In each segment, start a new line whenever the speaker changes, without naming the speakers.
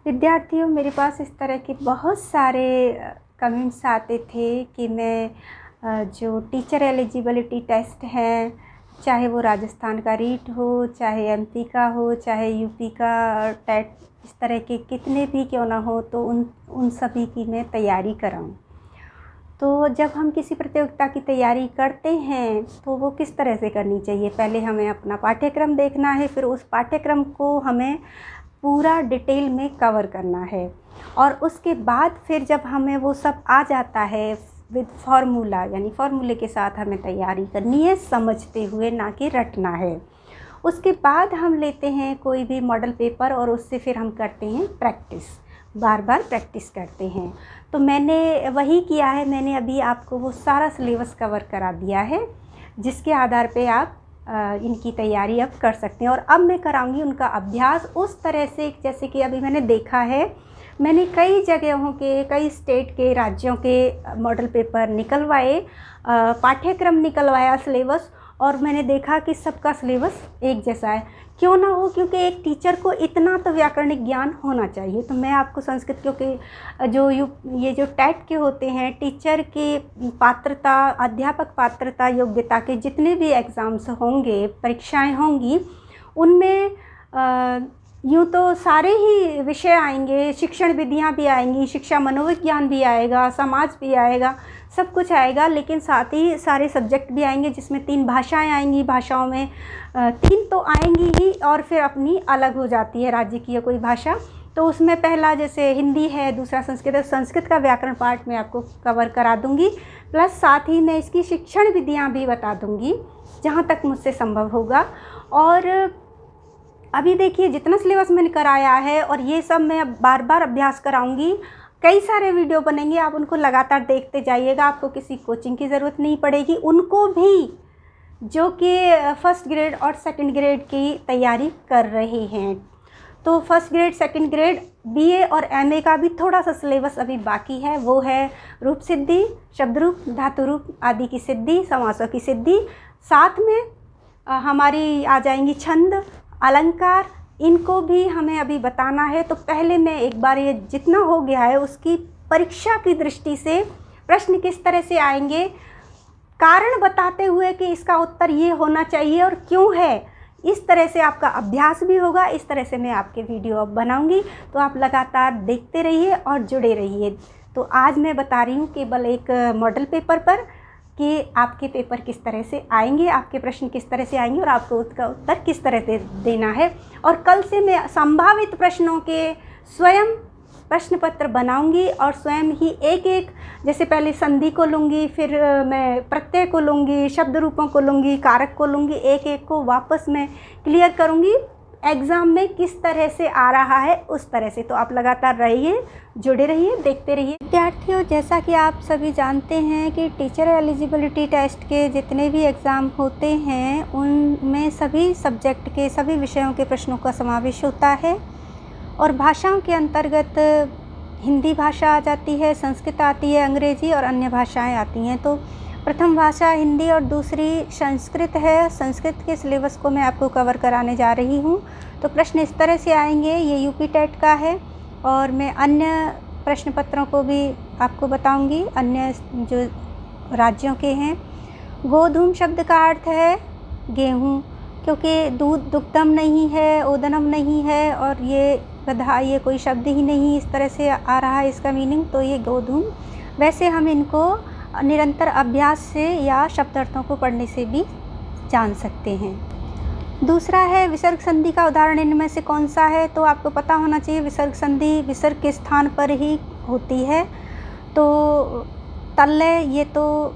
विद्यार्थियों, मेरे पास इस तरह के बहुत सारे कमेंट्स आते थे कि मैं जो टीचर एलिजिबिलिटी टेस्ट हैं, चाहे वो राजस्थान का रीट हो, चाहे एमपी का हो, चाहे यूपी का टेट, इस तरह के कितने भी क्यों ना हो, तो उन सभी की मैं तैयारी कराऊं। तो जब हम किसी प्रतियोगिता की तैयारी करते हैं तो वो किस तरह से करनी चाहिए, पहले हमें अपना पाठ्यक्रम देखना है, फिर उस पाठ्यक्रम को हमें पूरा डिटेल में कवर करना है, और उसके बाद फिर जब हमें वो सब आ जाता है विद फार्मूला, यानी फार्मूले के साथ हमें तैयारी करनी है, समझते हुए, ना कि रटना है। उसके बाद हम लेते हैं कोई भी मॉडल पेपर और उससे फिर हम करते हैं प्रैक्टिस, बार बार प्रैक्टिस करते हैं। तो मैंने वही किया है, मैंने अभी आपको वो सारा सिलेबस कवर करा दिया है, जिसके आधार पे आप इनकी तैयारी अब कर सकते हैं। और अब मैं कराऊंगी उनका अभ्यास उस तरह से जैसे कि अभी मैंने देखा है, मैंने कई जगहों के, कई स्टेट के, राज्यों के मॉडल पेपर निकलवाए, पाठ्यक्रम निकलवाया, सिलेबस, और मैंने देखा कि सबका सिलेबस एक जैसा है। क्यों ना हो, क्योंकि एक टीचर को इतना तो व्याकरणिक ज्ञान होना चाहिए। तो मैं आपको संस्कृत, क्योंकि ये जो टेट के होते हैं, टीचर की पात्रता, अध्यापक पात्रता योग्यता के जितने भी एग्ज़ाम्स होंगे, परीक्षाएं होंगी, उनमें यूँ तो सारे ही विषय आएंगे, शिक्षण विधियाँ भी आएंगी, शिक्षा मनोविज्ञान भी आएगा, समाज भी आएगा, सब कुछ आएगा, लेकिन साथ ही सारे सब्जेक्ट भी आएंगे, जिसमें 3 भाषाएं आएंगी। भाषाओं में 3 तो आएंगी ही, और फिर अपनी अलग हो जाती है राज्य की या कोई भाषा। तो उसमें पहला जैसे हिंदी है, दूसरा संस्कृत है। संस्कृत का व्याकरण पार्ट मैं आपको कवर करा दूंगी, प्लस साथ ही मैं इसकी शिक्षण विधियाँ भी बता दूंगी जहाँ तक मुझसे संभव होगा। और अभी देखिए जितना सिलेबस मैंने कराया है, और ये सब मैं अब बार बार अभ्यास कराऊंगी। कई सारे वीडियो बनेंगे, आप उनको लगातार देखते जाइएगा, आपको किसी कोचिंग की ज़रूरत नहीं पड़ेगी। उनको भी जो कि फर्स्ट ग्रेड और सेकंड ग्रेड की तैयारी कर रहे हैं, तो first grade, second grade, BA और एमए का भी थोड़ा सा सिलेबस अभी बाकी है। वो है रूप सिद्धि, शब्द रूप, धातु रूप आदि की सिद्धि, समासों की सिद्धि, साथ में हमारी आ जाएंगी छंद, अलंकार, इनको भी हमें अभी बताना है। तो पहले मैं एक बार ये जितना हो गया है उसकी परीक्षा की दृष्टि से प्रश्न किस तरह से आएंगे, कारण बताते हुए कि इसका उत्तर ये होना चाहिए और क्यों है, इस तरह से आपका अभ्यास भी होगा। इस तरह से मैं आपके वीडियो अब बनाऊंगी, तो आप लगातार देखते रहिए और जुड़े रहिए। तो आज मैं बता रही हूँ केवल एक मॉडल पेपर पर कि आपके पेपर किस तरह से आएंगे, आपके प्रश्न किस तरह से आएंगे, और आपको उसका उत्तर किस तरह से देना है। और कल से मैं संभावित प्रश्नों के स्वयं प्रश्न पत्र बनाऊंगी, और स्वयं ही एक एक, जैसे पहले संधि को लूँगी, फिर मैं प्रत्यय को लूँगी, शब्द रूपों को लूँगी, कारक को लूँगी, एक एक को वापस मैं क्लियर करूँगी एग्ज़ाम में किस तरह से आ रहा है, उस तरह से। तो आप लगातार रहिए, जुड़े रहिए, देखते रहिए। विद्यार्थियों, जैसा कि आप सभी जानते हैं कि टीचर एलिजिबिलिटी टेस्ट के जितने भी एग्ज़ाम होते हैं, उनमें सभी सब्जेक्ट के, सभी विषयों के प्रश्नों का समावेश होता है। और भाषाओं के अंतर्गत हिंदी भाषा आ जाती है, संस्कृत आती है, अंग्रेजी और अन्य भाषाएं आती हैं। तो प्रथम भाषा हिंदी और दूसरी संस्कृत है। संस्कृत के सिलेबस को मैं आपको कवर कराने जा रही हूँ। तो प्रश्न इस तरह से आएंगे, ये यूपी टेट का है, और मैं अन्य प्रश्न पत्रों को भी आपको बताऊंगी, अन्य जो राज्यों के हैं। गोधूम शब्द का अर्थ है गेहूँ, क्योंकि दूध दुग्धम नहीं है, ओदनम नहीं है, और ये गधा, ये कोई शब्द ही नहीं, इस तरह से आ रहा है इसका मीनिंग। तो ये गोधूम, वैसे हम इनको निरंतर अभ्यास से या शब्दार्थों को पढ़ने से भी जान सकते हैं। दूसरा है विसर्ग संधि का उदाहरण इनमें से कौन सा है, तो आपको पता होना चाहिए विसर्ग संधि विसर्ग के स्थान पर ही होती है। तो तल्लय, ये तो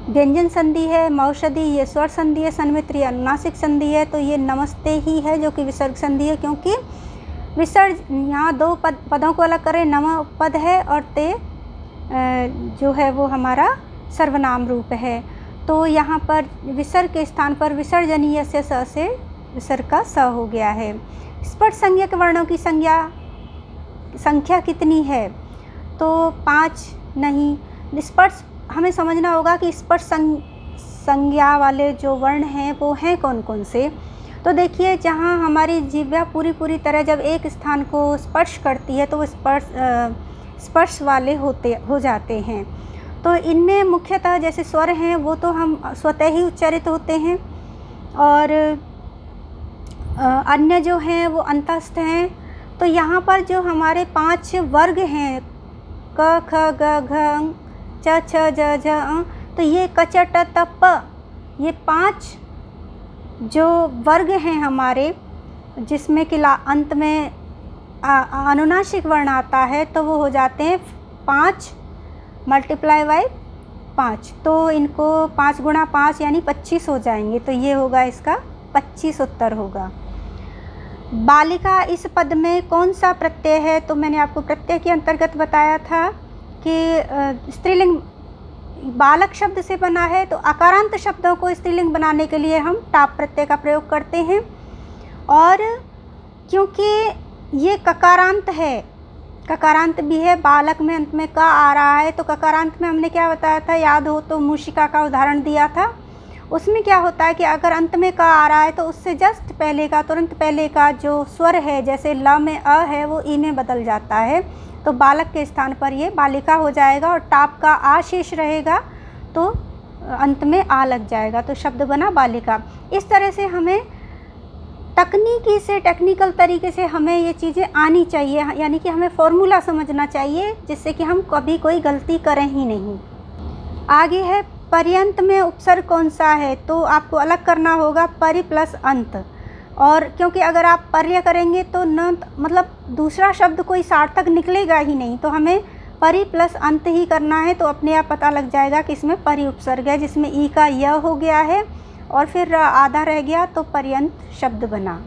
व्यंजन संधि है, मौषधि ये स्वर संधि है, सन्मित्र अनुनासिक संधि है। तो ये नमस्ते ही है जो कि विसर्ग संधि है, क्योंकि विसर्ग यहाँ 2 पदों को अलग करें, नम पद है और ते जो है वो हमारा सर्वनाम रूप है। तो यहाँ पर विसर्ग के स्थान पर विसर्जनीय से स से विसर्ग का स हो गया है। स्पष्ट संज्ञक वर्णों की संख्या कितनी है, तो 5 नहीं। स्पर्श हमें समझना होगा कि स्पर्श संज्ञा वाले जो वर्ण हैं वो हैं कौन कौन से। तो देखिए, जहाँ हमारी जिह्वा पूरी तरह जब एक स्थान को स्पर्श करती है तो वो स्पर्श वाले हो जाते हैं। तो इनमें मुख्यतः जैसे स्वर हैं वो तो हम स्वतः ही उच्चारित होते हैं, और अन्य जो हैं वो अंतस्थ हैं। तो यहाँ पर जो हमारे 5 वर्ग हैं, क ख ग घ च छ ज झ अ, तो ये क च ट त प, ये 5 जो वर्ग हैं हमारे, जिसमें कि अंत में अनुनासिक वर्ण आता है, तो वो हो जाते हैं 5 मल्टीप्लाई बाई 5। तो इनको 5 गुणा 5 यानी 25 हो जाएंगे। तो ये होगा इसका 25 उत्तर होगा। बालिका इस पद में कौन सा प्रत्यय है? तो मैंने आपको प्रत्यय के अंतर्गत बताया था कि स्त्रीलिंग बालक शब्द से बना है, तो अकारांत शब्दों को स्त्रीलिंग बनाने के लिए हम टाप प्रत्यय का प्रयोग करते हैं। और क्योंकि ये ककारांत है, ककारांत भी है, बालक में अंत में का आ रहा है, तो ककारांत में हमने क्या बताया था, याद हो तो मूषिका का उदाहरण दिया था। उसमें क्या होता है कि अगर अंत में का आ रहा है तो उससे जस्ट पहले का, तुरंत पहले का जो स्वर है, जैसे ल में अ है वो ई में बदल जाता है, तो बालक के स्थान पर ये बालिका हो जाएगा, और टाप का आ शेष रहेगा तो अंत में आ लग जाएगा, तो शब्द बना बालिका। इस तरह से हमें तकनीकी से, टेक्निकल तरीके से हमें ये चीज़ें आनी चाहिए, यानी कि हमें फॉर्मूला समझना चाहिए, जिससे कि हम कभी कोई गलती करें ही नहीं। आगे है पर्यंत में उपसर्ग कौन सा है? तो आपको अलग करना होगा परि प्लस अंत, और क्योंकि अगर आप पर्य करेंगे तो न मतलब दूसरा शब्द कोई सार्थक निकलेगा ही नहीं, तो हमें परि प्लस अंत ही करना है। तो अपने आप पता लग जाएगा कि इसमें परि उपसर्ग है, जिसमें ई का य हो गया है और फिर आधा रह गया, तो पर्यंत शब्द बना।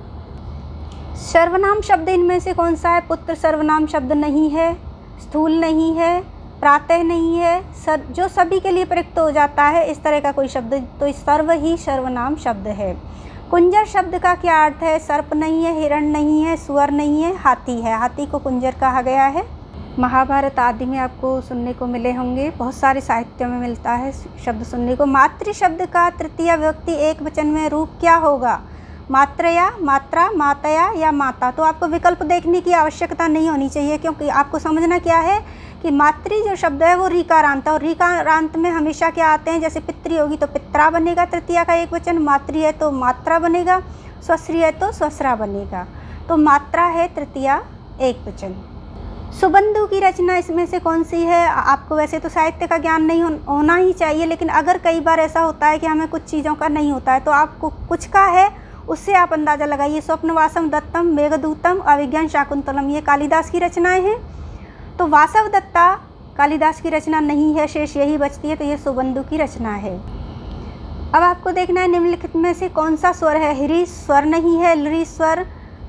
सर्वनाम शब्द इनमें से कौन सा है? पुत्र सर्वनाम शब्द नहीं है, स्थूल नहीं है, प्रातः नहीं है, जो सभी के लिए प्रयुक्त हो जाता है, इस तरह का कोई शब्द, तो सर्व ही सर्वनाम शब्द है। कुंजर शब्द का क्या अर्थ है? सर्प नहीं है, हिरण नहीं है, सुअर नहीं है, हाथी है। हाथी को कुंजर कहा गया है। महाभारत आदि में आपको सुनने को मिले होंगे, बहुत सारे साहित्य में मिलता है शब्द सुनने को। मातृ शब्द का तृतीय व्यक्ति एक वचन में रूप क्या होगा? मात्रया, मात्रा, मातया या माता। तो आपको विकल्प देखने की आवश्यकता नहीं होनी चाहिए, क्योंकि आपको समझना क्या है कि मातृ जो शब्द है वो रीकारांत है, और रीकारांत में हमेशा क्या आते हैं, जैसे पितृ होगी तो पित्रा बनेगा तृतीया का एक वचन, मातृ है तो मात्रा बनेगा, स्वश्री है तो स्वस्रा बनेगा, तो मात्रा है तृतीया एक वचन। सुबंधु की रचना इसमें से कौन सी है? आपको वैसे तो साहित्य का ज्ञान नहीं होना ही चाहिए, लेकिन अगर कई बार ऐसा होता है कि हमें कुछ चीज़ों का नहीं होता है, तो आपको कुछ का है उससे आप अंदाज़ा लगाइए। स्वप्नवासम दत्तम, मेघदूतम, अभिज्ञान शाकुंतलम, ये कालिदास की रचनाएं हैं। तो वासव दत्ता कालिदास की रचना नहीं है, शेष यही बचती है, तो ये सुबंधु की रचना है। अब आपको देखना है निम्नलिखित में से कौन सा स्वर है? ह्री स्वर नहीं है, लृ स्वर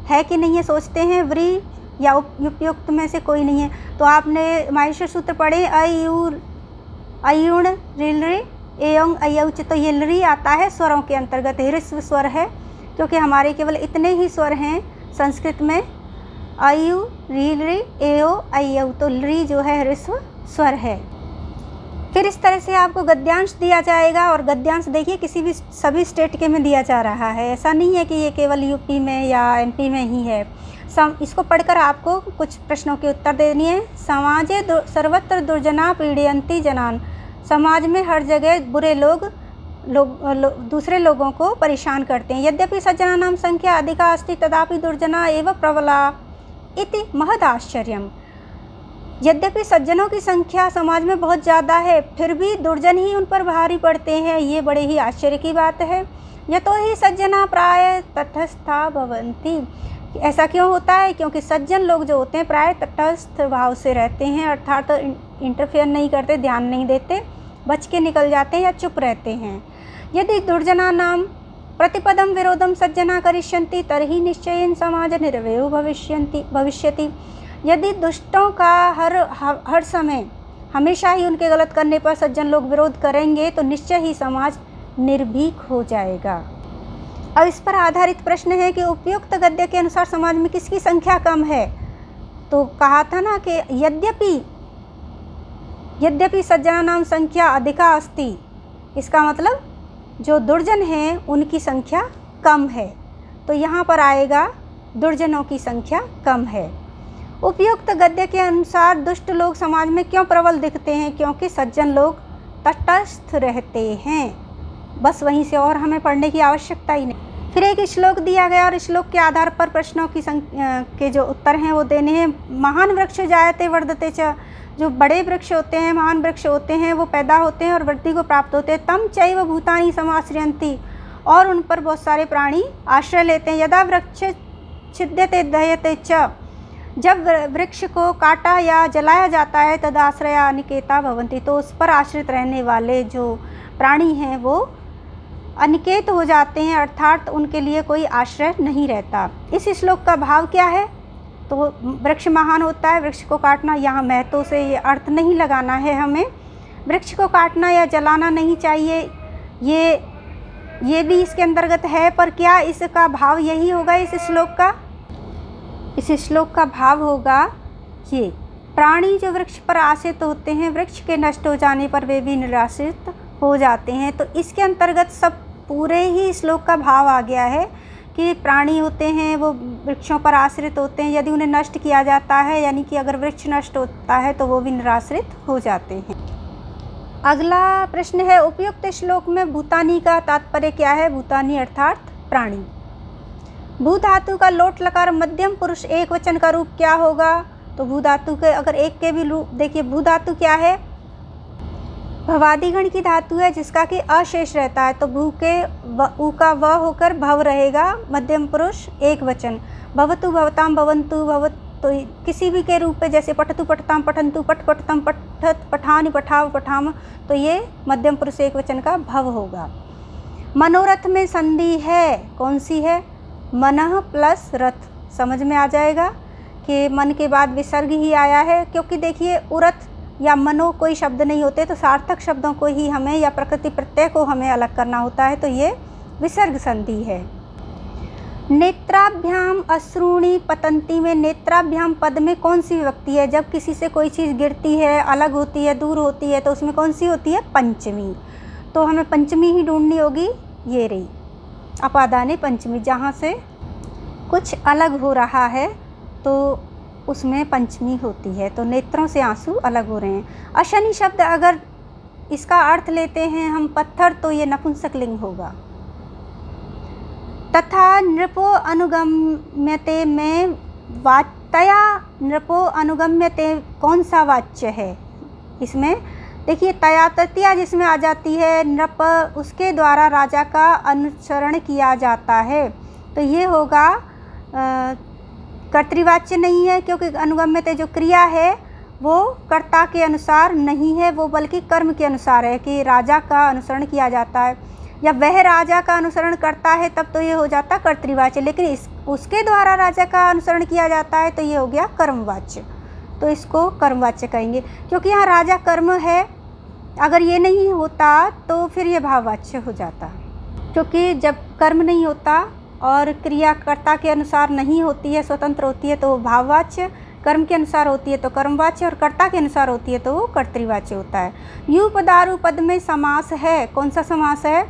है कि नहीं है सोचते हैं, व्री या उपयुक्त में से कोई नहीं है। तो आपने माहेश्वर सूत्र पढ़े, अयुण ऋ एवं अयौच, तो ये लृ आता है स्वरों के अंतर्गत, ह्रस्व स्वर है, क्योंकि हमारे केवल इतने ही स्वर हैं संस्कृत में, अयु ऋ एओ अयौ, तो लृ जो है ह्रस्व स्वर है। फिर इस तरह से आपको गद्यांश दिया जाएगा, और गद्यांश देखिए किसी भी सभी स्टेट के में दिया जा रहा है, ऐसा नहीं है कि ये केवल यूपी में या एमपी में ही है। इसको पढ़कर आपको कुछ प्रश्नों के उत्तर देनी है। समाजे सर्वत्र दुर्जना पीड़यन्ति जनान, समाज में हर जगह बुरे लोग दूसरे लोगों को परेशान करते हैं। यद्यपि सज्जनानां संख्या अधिका अस्ति तदापि दुर्जना एव प्रबला इति महद आश्चर्यम। यद्यपि सज्जनों की संख्या समाज में बहुत ज़्यादा है, फिर भी दुर्जन ही उन पर भारी पड़ते हैं, ये बड़े ही आश्चर्य की बात है। यतो ही सज्जना प्राय तटस्था भवन्ति, ऐसा क्यों होता है? क्योंकि सज्जन लोग जो होते हैं प्राय तटस्थ भाव से रहते हैं, अर्थात इंटरफेयर नहीं करते, ध्यान नहीं देते, बच के निकल जाते हैं या चुप रहते हैं। यदि दुर्जनानां प्रतिपदम विरोधम सज्जना करिष्यन्ति तर्हि निश्चयेन समाज निर्व्ययो भविष्यति। यदि दुष्टों का हर समय हमेशा ही उनके गलत करने पर सज्जन लोग विरोध करेंगे, तो निश्चय ही समाज निर्भीक हो जाएगा। अब इस पर आधारित प्रश्न है कि उपयुक्त गद्य के अनुसार समाज में किसकी संख्या कम है? तो कहा था ना कि यद्यपि सज्जनानां संख्या अधिका अस्ति, इसका मतलब जो दुर्जन हैं उनकी संख्या कम है। तो यहाँ पर आएगा दुर्जनों की संख्या कम है। उपयुक्त गद्य के अनुसार दुष्ट लोग समाज में क्यों प्रबल दिखते हैं? क्योंकि सज्जन लोग तटस्थ रहते हैं। बस वहीं से और हमें पढ़ने की आवश्यकता ही नहीं। फिर एक श्लोक दिया गया और श्लोक के आधार पर प्रश्नों की के जो उत्तर हैं वो देने हैं। महान वृक्ष जायते वर्धते च, जो बड़े वृक्ष होते हैं, महान वृक्ष होते हैं, वो पैदा होते हैं और वृद्धि को प्राप्त होते हैं। तम चैव भूतानि समाश्रयन्ति, और उन पर बहुत सारे प्राणी आश्रय लेते हैं। यदा वृक्ष छिद्यते दह्यते च, जब वृक्ष को काटा या जलाया जाता है, तद आश्रया अनिकेता भवन्ति, तो उस पर आश्रित रहने वाले जो प्राणी हैं वो अनिकेत हो जाते हैं, अर्थात उनके लिए कोई आश्रय नहीं रहता। इस श्लोक का भाव क्या है? तो वृक्ष महान होता है, वृक्ष को काटना, यहाँ महत्व से ये अर्थ नहीं लगाना है हमें। वृक्ष को काटना या जलाना नहीं चाहिए, ये भी इसके अंतर्गत है, पर क्या इसका भाव यही होगा इस श्लोक का? इस श्लोक का भाव होगा ये, प्राणी जो वृक्ष पर आश्रित होते हैं, वृक्ष के नष्ट हो जाने पर वे भी निराश्रित हो जाते हैं। तो इसके अंतर्गत सब पूरे ही श्लोक का भाव आ गया है कि प्राणी होते हैं वो वृक्षों पर आश्रित होते हैं, यदि उन्हें नष्ट किया जाता है, यानी कि अगर वृक्ष नष्ट होता है तो वो भी निराश्रित हो जाते हैं। अगला प्रश्न है, उपयुक्त श्लोक में भूतानी का तात्पर्य क्या है? भूतानी अर्थात प्राणी। भू धातु का लोट लकार मध्यम पुरुष एक वचन का रूप क्या होगा? तो भू धातु के अगर एक के भी रूप देखिए, भू धातु क्या है? भवादिगण की धातु है जिसका कि अशेष रहता है, तो भू के उ का व होकर भव रहेगा, मध्यम पुरुष एक वचन। भवतु भवताम भवन्तु भवत, तो किसी भी के रूप पे, जैसे पठतु पठताम पठन्तु पठ पठतम पठत पठानि पठाव पठाम, तो ये मध्यम पुरुष एक वचन का भव होगा। मनोरथ में संधि है, कौन सी है? मनः प्लस रथ, समझ में आ जाएगा कि मन के बाद विसर्ग ही आया है, क्योंकि देखिए उरथ या मनो कोई शब्द नहीं होते, तो सार्थक शब्दों को ही हमें या प्रकृति प्रत्यय को हमें अलग करना होता है, तो ये विसर्ग संधि है। नेत्राभ्याम अश्रूणि पतंती में नेत्राभ्याम पद में कौन सी विभक्ति है? जब किसी से कोई चीज़ गिरती है, अलग होती है, दूर होती है, तो उसमें कौन सी होती है? पंचमी। तो हमें पंचमी ही ढूंढनी होगी, ये रही अपादाने पंचमी, जहाँ से कुछ अलग हो रहा है तो उसमें पंचमी होती है। तो नेत्रों से आंसू अलग हो रहे हैं। अशनि शब्द अगर इसका अर्थ लेते हैं हम पत्थर, तो ये नपुंसक लिंग होगा। तथा नृपो अनुगम्यते में वाच्यया नृपो अनुगम्यते कौन सा वाच्य है? इसमें देखिए तया तृतीया जिसमें आ जाती है, नृप उसके द्वारा राजा का अनुसरण किया जाता है, तो ये होगा कर्तृवाच्य नहीं है, क्योंकि अनुगम्यते जो क्रिया है वो कर्ता के अनुसार नहीं है, वो बल्कि कर्म के अनुसार है कि राजा का अनुसरण किया जाता है, या वह राजा का अनुसरण करता है, तब तो ये हो जाता कर्तृवाच्य। लेकिन उसके द्वारा राजा का अनुसरण किया जाता है तो ये हो गया कर्मवाच्य, तो इसको कर्मवाच्य कहेंगे, क्योंकि यहाँ राजा कर्म है। अगर ये नहीं होता तो फिर ये भाववाच्य हो जाता, क्योंकि जब कर्म नहीं होता और क्रिया कर्ता के अनुसार नहीं होती है, स्वतंत्र होती है, तो वो भाववाच्य, कर्म के अनुसार होती है तो कर्मवाच्य, और कर्ता के अनुसार होती है तो वो कर्तृवाच्य होता है। यूपदारु पद में समास है, कौन सा समास है?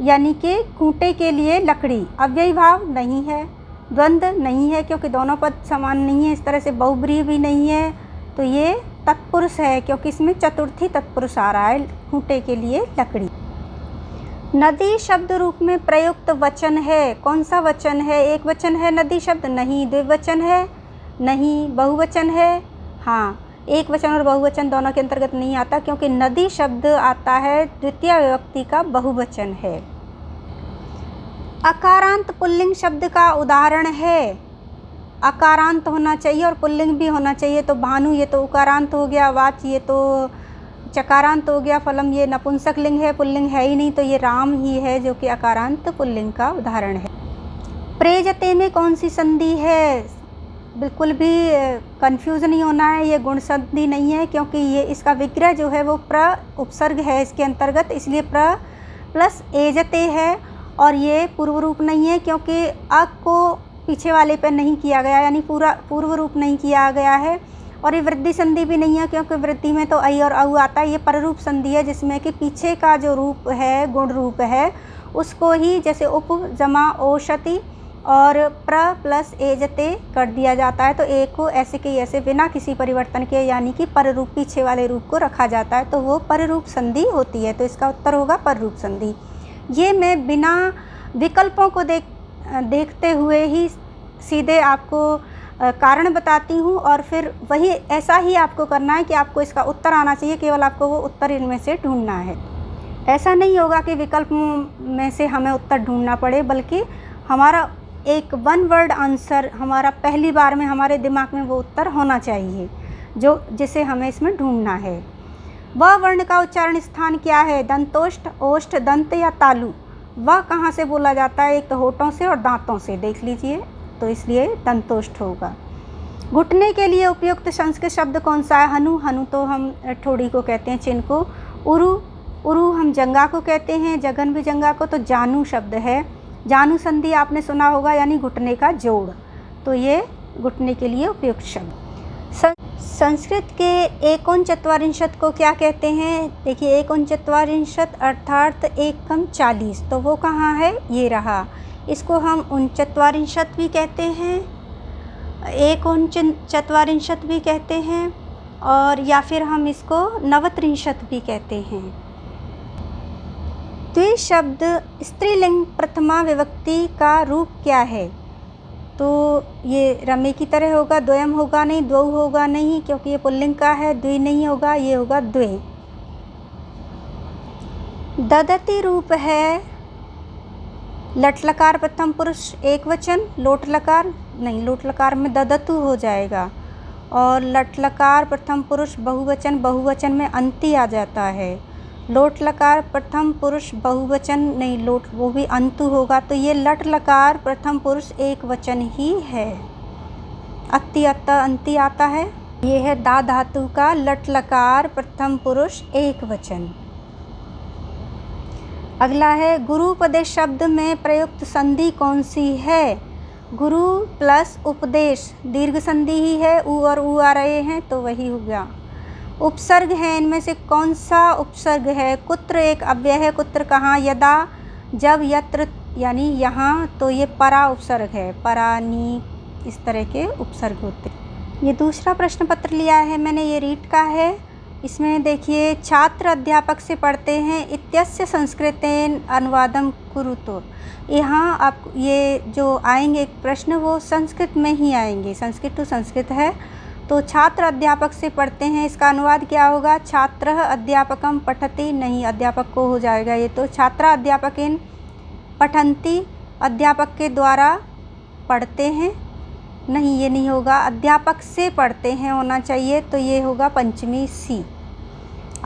यानी कि खूंटे के लिए लकड़ी। अव्ययी भाव नहीं है, द्वंद्व नहीं है, क्योंकि दोनों पद समान नहीं है, इस तरह से बहुब्रीहि भी नहीं है, तो ये तत्पुरुष है, क्योंकि इसमें चतुर्थी तत्पुरुष आ रहा है, खूंटे के लिए लकड़ी। नदी शब्द रूप में प्रयुक्त वचन है, कौन सा वचन है? एक वचन है नदी शब्द? नहीं। द्विवचन है? नहीं। बहुवचन है? हाँ। एक वचन और बहुवचन दोनों के अंतर्गत नहीं आता, क्योंकि नदी शब्द आता है द्वितीय विभक्ति का बहुवचन है। अकारांत पुल्लिंग शब्द का उदाहरण है। अकारांत होना चाहिए और पुल्लिंग भी होना चाहिए, तो भानु ये तो उकारांत हो गया, वाच ये तो चकारांत हो गया, फलम ये नपुंसक लिंग है, पुल्लिंग है ही नहीं, तो ये राम ही है जो कि अकारांत पुल्लिंग का उदाहरण है। प्रेजते में कौन सी संधि है? बिल्कुल भी कंफ्यूज नहीं होना है, ये गुण संधि नहीं है, क्योंकि ये इसका विग्रह जो है वो प्र उपसर्ग है इसके अंतर्गत, इसलिए प्र प्लस एजते है, और ये पूर्व रूप नहीं है, क्योंकि अ को पीछे वाले पर नहीं किया गया, यानी पूरा पूर्व रूप नहीं किया गया है। और ये वृद्धि संधि भी नहीं है, क्योंकि वृद्धि में तो ऐ और औ आता है। ये पररूप संधि है, जिसमें कि पीछे का जो रूप है, गुण रूप है, उसको ही जैसे उप जमा ओषति और प्र प्लस एजते कर दिया जाता है, तो ए को ऐसे के ऐसे बिना किसी परिवर्तन के यानी कि पररूप पीछे वाले रूप को रखा जाता है, तो वो पररूप संधि होती है। तो इसका उत्तर होगा पररूप संधि। ये मैं बिना विकल्पों को देखते हुए ही सीधे आपको कारण बताती हूँ और फिर वही ऐसा ही आपको करना है कि आपको इसका उत्तर आना चाहिए, केवल आपको वो उत्तर इनमें से ढूंढना है। ऐसा नहीं होगा कि विकल्प में से हमें उत्तर ढूंढना पड़े, बल्कि हमारा एक वन वर्ड आंसर हमारा पहली बार में हमारे दिमाग में वो उत्तर होना चाहिए जो जिसे हमें इसमें ढूंढना है। वह वर्ण का उच्चारण स्थान क्या है? दंतोष्ठ, ओष्ठ, दंत या तालु। वह कहाँ से बोला जाता है? एक तो होठों से और दांतों से, देख लीजिए, तो इसलिए दंतोष्ठ होगा। घुटने के लिए उपयुक्त संस्कृत शब्द कौन सा है? हनु, हनु तो हम ठोड़ी को कहते हैं, चिन्ह को। उरु, उरु हम जंगा को कहते हैं, जघन भी जंगा को। तो जानु शब्द है, जानु संधि आपने सुना होगा, यानी घुटने का जोड़, तो ये घुटने के लिए उपयुक्त शब्द। संस्कृत के एकोनचत्वारिंशत् को क्या कहते हैं? देखिए, एकोनचत्वारिंशत् अर्थात एकम 40, तो वो कहाँ है? ये रहा। इसको हम उनचत्वारिंशत् भी कहते हैं, एकोनचत्वारिंशत् भी कहते हैं, और या फिर हम इसको नवत्रिंशत् भी कहते हैं। द्वि शब्द स्त्रीलिंग प्रथमा विभक्ति का रूप क्या है? तो ये रमे की तरह होगा, द्वयम होगा नहीं, द्वौ होगा नहीं, क्योंकि ये पुल्लिंग का है। द्वि नहीं होगा, ये होगा द्वे। ददति रूप है लट लकार प्रथम पुरुष एक वचन, लोट लकार नहीं, लोट लकार में ददतु हो जाएगा, और लट लकार प्रथम पुरुष बहुवचन, बहुवचन में अंति आ जाता है। लोट लकार प्रथम पुरुष बहुवचन नहीं, लोट वो भी अंतु होगा, तो ये लट लकार प्रथम पुरुष एक वचन ही है। अति अत्ता अंति आता है। ये है दा धातु का लट लकार प्रथम पुरुष एक वचन। अगला है गुरुपदेश शब्द में प्रयुक्त संधि कौन सी है? गुरु प्लस उपदेश दीर्घ संधि ही है, उ और उ आ रहे हैं, तो वही हो गया। उपसर्ग है, इनमें से कौन सा उपसर्ग है? कुत्र एक अव्यय है, कुत्र कहाँ? यदा, जब, यत्र यानी यहाँ, तो ये परा उपसर्ग है, परा, नी, इस तरह के उपसर्ग होते हैं। ये दूसरा प्रश्न पत्र लिया है मैंने, ये रीट का है। इसमें देखिए, छात्र अध्यापक से पढ़ते हैं, इत्यस्य संस्कृतेन अनुवादम कुरुतो। यहाँ आप ये जो आएंगे प्रश्न वो संस्कृत में ही आएंगे, संस्कृत टू संस्कृत है। तो छात्र अध्यापक से पढ़ते हैं, इसका अनुवाद क्या होगा? छात्रः अध्यापकम पठति, नहीं, अध्यापक को हो जाएगा ये, तो छात्रा अध्यापकेन पठन्ति, अध्यापक के द्वारा पढ़ते हैं, नहीं, ये नहीं होगा, अध्यापक से पढ़ते हैं होना चाहिए, तो ये होगा पंचमी सी।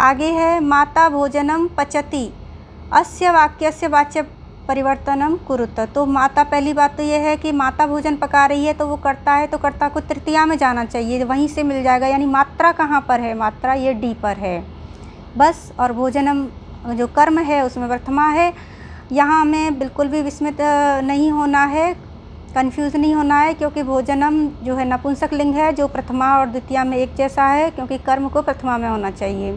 आगे है माता भोजनम पचति, अस्य वाक्यस्य वाच्य परिवर्तनम कुरुत। तो माता, पहली बात तो ये है कि माता भोजन पका रही है, तो वो कर्ता है, तो कर्ता को तृतीया में जाना चाहिए, वहीं से मिल जाएगा, यानी मात्रा कहाँ पर है? मात्रा ये डी पर है बस। और भोजनम जो कर्म है उसमें प्रथमा है। यहाँ हमें बिल्कुल भी विस्मित नहीं होना है, कंफ्यूज नहीं होना है, क्योंकि भोजनम जो है नपुंसक लिंग है, जो प्रथमा और द्वितीया में एक जैसा है, क्योंकि कर्म को प्रथमा में होना चाहिए।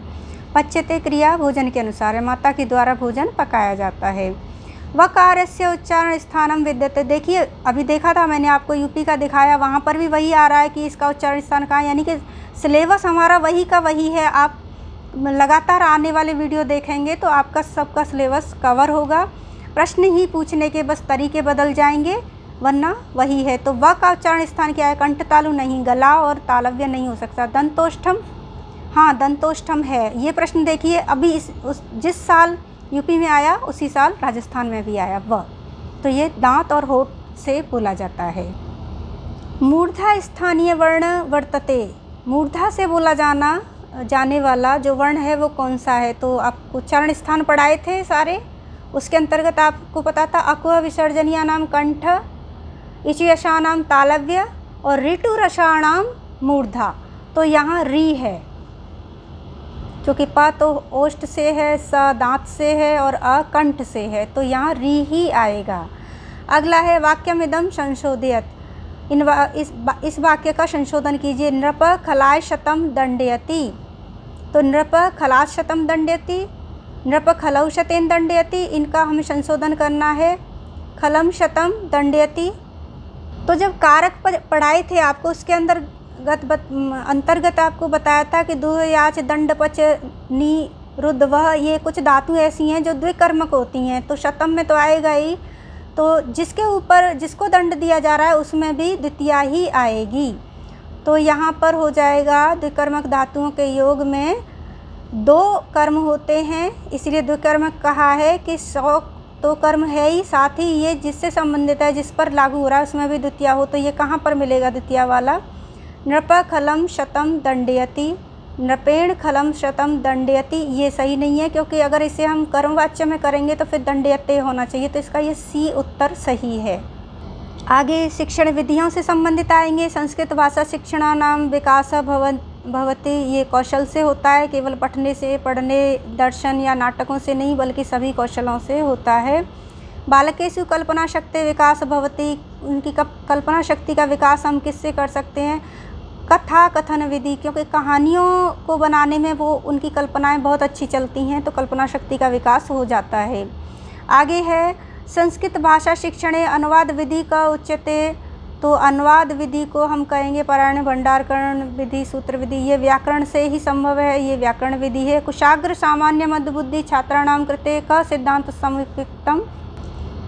पच्यते क्रिया भोजन के अनुसार है, माता के द्वारा भोजन पकाया जाता है। वकारस्य उच्चारण स्थानम विद्यते। देखिए, अभी देखा था मैंने आपको, यूपी का दिखाया, वहाँ पर भी वही आ रहा है कि इसका उच्चारण स्थान कहाँ, यानी कि सिलेबस हमारा वही का वही है। आप लगातार आने वाले वीडियो देखेंगे तो आपका सबका सिलेबस कवर होगा। प्रश्न ही पूछने के बस तरीके बदल जाएंगे, वरना वही है। तो व का उच्चारण स्थान क्या है? कंठ तालु नहीं, गला और तालव्य नहीं हो सकता। दंतोष्ठम, हाँ दंतोष्ठम है। ये प्रश्न देखिए, अभी जिस साल यूपी में आया उसी साल राजस्थान में भी आया व, तो ये दांत और होठ से बोला जाता है। मूर्धा स्थानीय वर्ण वर्तते, मूर्धा से बोला जाने वाला जो वर्ण है वो कौन सा है? तो आपको उच्चारण स्थान पढ़ाए थे सारे, उसके अंतर्गत आपको पता था अकुह विसर्जनीय नाम कंठ, इचयशा नाम तालव्य और ऋतु रसाणाम मूर्धा। तो यहाँ री है, क्योंकि प तो ओष्ठ से है, स दांत से है और अ कंठ से है, तो यहाँ री ही आएगा। अगला है वाक्यमिदं संशोधयत, इस वाक्य का संशोधन कीजिए। नृप खलाय शतम दंडयति, तो नृप खलाय शतम दंडयति, नृप खलौ शतेन दंडयति, इनका हमें संशोधन करना है, खलम शतम दंडयति। तो जब कारक पढ़ाए थे आपको, उसके अंतर्गत आपको बताया था कि दुह याच दंड पच नी रुद्ध, वह ये कुछ धातु ऐसी हैं जो द्विकर्मक होती हैं, तो शतम में तो आएगा ही, तो जिसके ऊपर जिसको दंड दिया जा रहा है उसमें भी द्वितीया ही आएगी। तो यहाँ पर हो जाएगा द्विकर्मक धातुओं के योग में 2 कर्म होते हैं, इसलिए द्विकर्मक कहा है कि 100 तो कर्म है ही, साथ ही ये जिससे संबंधित है, जिस पर लागू हो रहा है उसमें भी द्वितीया हो। तो ये कहाँ पर मिलेगा द्वितीया वाला? नृप खलम शतम दंडयति, नृपेण खलम शतम दंडयति, ये सही नहीं है, क्योंकि अगर इसे हम कर्मवाच्य में करेंगे तो फिर दंडयते होना चाहिए, तो इसका ये सी उत्तर सही है। आगे शिक्षण विधियों से संबंधित आएंगे। संस्कृत भाषा शिक्षणानाम विकास भवति, ये कौशल से होता है, केवल पढ़ने से, पढ़ने दर्शन या नाटकों से नहीं बल्कि सभी कौशलों से होता है। बालकेषु कल्पना शक्ति विकास भवति, उनकी कल्पना शक्ति का विकास हम किससे कर सकते हैं? कथा कथन विधि, क्योंकि कहानियों को बनाने में वो उनकी कल्पनाएं बहुत अच्छी चलती हैं, तो कल्पना शक्ति का विकास हो जाता है। आगे है संस्कृत भाषा शिक्षणे अनुवाद विधि का उच्यते, तो अनुवाद विधि को हम कहेंगे पारायण भंडारकरण विधि, सूत्र विधि, ये व्याकरण से ही संभव है, ये व्याकरण विधि है। कुशाग्र सामान्य मंदबुद्धि छात्राणाम कृते क सिद्धांत समुपयुक्तम,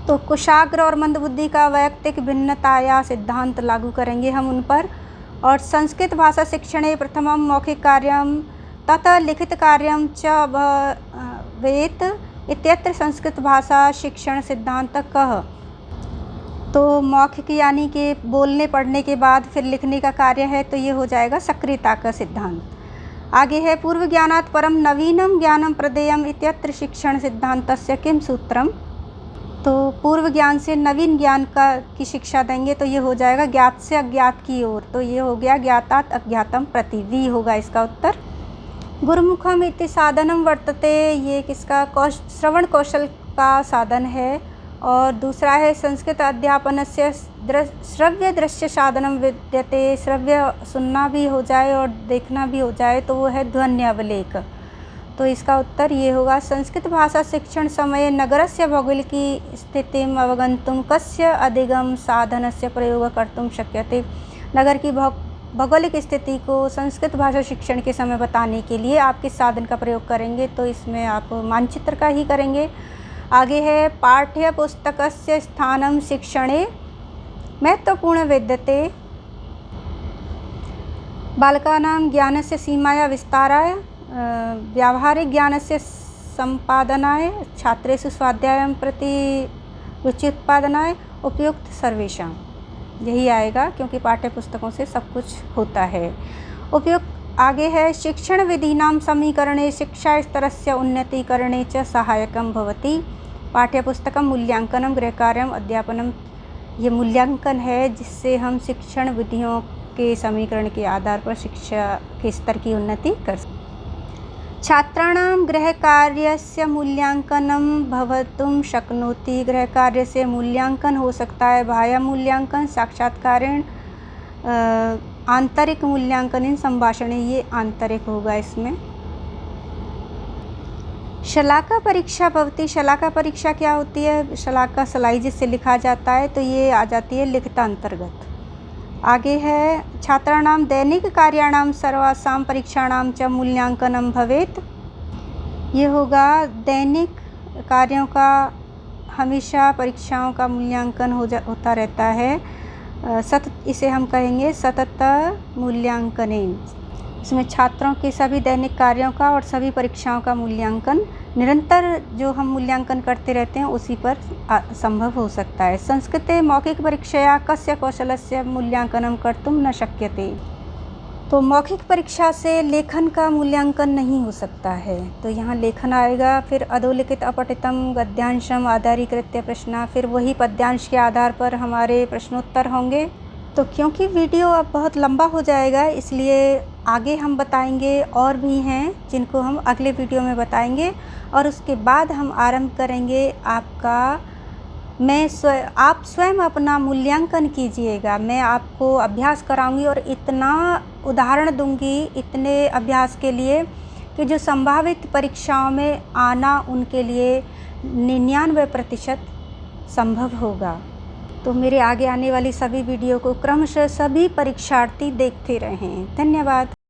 तो कुशाग्र और मंदबुद्धि का वैयक्तिक भिन्नता या सिद्धांत लागू करेंगे हम उन पर। और संस्कृत भाषा शिक्षणे प्रथमं मौखिक कार्यं ततः लिखित कार्यं च भवेत् इत्यत्र संस्कृत भाषा शिक्षण सिद्धांत कह, तो मौखिक यानी कि बोलने पढ़ने के बाद फिर लिखने का कार्य है, तो ये हो जाएगा सक्रियता का सिद्धांत। आगे है पूर्व ज्ञानात् परम नवीनम ज्ञानम प्रदेयम इत्यत्र शिक्षण सिद्धांतस्य किम सूत्रम, तो पूर्व ज्ञान से नवीन ज्ञान की शिक्षा देंगे, तो ये हो जाएगा ज्ञात से अज्ञात की ओर, तो ये हो गया ज्ञातात् अज्ञातम प्रति, वी होगा इसका उत्तर। गुरुमुखम इति साधनम वर्तते, ये किसका श्रवण कौशल का साधन है। और दूसरा है संस्कृत अध्यापनस्य श्रव्य दृश्य साधनम विद्यते, श्रव्य सुनना भी हो जाए और देखना भी हो जाए, तो वो है ध्वन्य अवलेख, तो इसका उत्तर ये होगा। संस्कृत भाषा शिक्षण समये नगरस्य भौगोलिकी स्थितिम अवगंतुम कस्य अधिगम साधनस्य प्रयोग कर्तुम शक्यते, नगर की भौगोलिक स्थिति को संस्कृत भाषा शिक्षण के समय बताने के लिए आप किस साधन का प्रयोग करेंगे, तो इसमें आप मानचित्र का ही करेंगे। आगे है पाठ्य पुस्तकस्य स्थानम शिक्षणे महत्वपूर्ण विद्यते, बालकानां ज्ञानस्य सीमाया विस्ताराय व्यावहारिक ज्ञानस्य संपादनाय छात्रेषु स्वाध्यायं प्रति रुचि उत्पादनाय उपयुक्त सर्वेषां, यही आएगा क्योंकि पाठ्य पुस्तकों से सब कुछ होता है। उपयुक्त आगे है शिक्षण विधीनां समीकरणे शिक्षा स्तरस्य उन्नतीकरणे च सहायकं भवति, पाठ्यपुस्तकं मूल्यांकनं गृहकार्यम् अध्यापनम, ये मूल्यांकन है जिससे हम शिक्षण विधियों के समीकरण के आधार पर शिक्षा के स्तर की उन्नति कर सकते। छात्राणां गृहकार्यस्य मूल्यांकनं भवितुं शक्नोति, गृहकार्य से मूल्यांकन हो सकता है, बाह्य मूल्यांकन साक्षात्कारेण, आंतरिक मूल्यांकन संभाषणे, ये आंतरिक होगा इसमें। शलाका परीक्षा भवति, शलाका परीक्षा क्या होती है? शलाका सलाई जिससे लिखा जाता है, तो ये आ जाती है लिखिता अंतर्गत। आगे है छात्राणां दैनिक कार्याणां सर्वासां परीक्षाणां च मूल्यांकनं भवेत्, ये होगा दैनिक कार्यों का हमेशा परीक्षाओं का मूल्यांकन होता रहता है, इसे हम कहेंगे सतत मूल्यांकनेन, इसमें छात्रों के सभी दैनिक कार्यों का और सभी परीक्षाओं का मूल्यांकन निरंतर जो हम मूल्यांकन करते रहते हैं उसी पर संभव हो सकता है। संस्कृते मौखिक परीक्षया कस्य कौशलस्य मूल्यांकनं कर्तुं न शक्यते, तो मौखिक परीक्षा से लेखन का मूल्यांकन नहीं हो सकता है, तो यहाँ लेखन आएगा। फिर अधोलिखित अपठितम गद्यांशम आधारीकृत्य प्रश्न, फिर वही पद्यांश के आधार पर हमारे प्रश्नोत्तर होंगे। तो क्योंकि वीडियो अब बहुत लंबा हो जाएगा इसलिए आगे हम बताएंगे, और भी हैं जिनको हम अगले वीडियो में बताएंगे, और उसके बाद हम आरंभ करेंगे आपका आप स्वयं अपना मूल्यांकन कीजिएगा, मैं आपको अभ्यास कराऊंगी और इतना उदाहरण दूंगी इतने अभ्यास के लिए कि जो संभावित परीक्षाओं में आना उनके लिए 99% संभव होगा। तो मेरे आगे आने वाली सभी वीडियो को क्रमशः सभी परीक्षार्थी देखते रहें। धन्यवाद।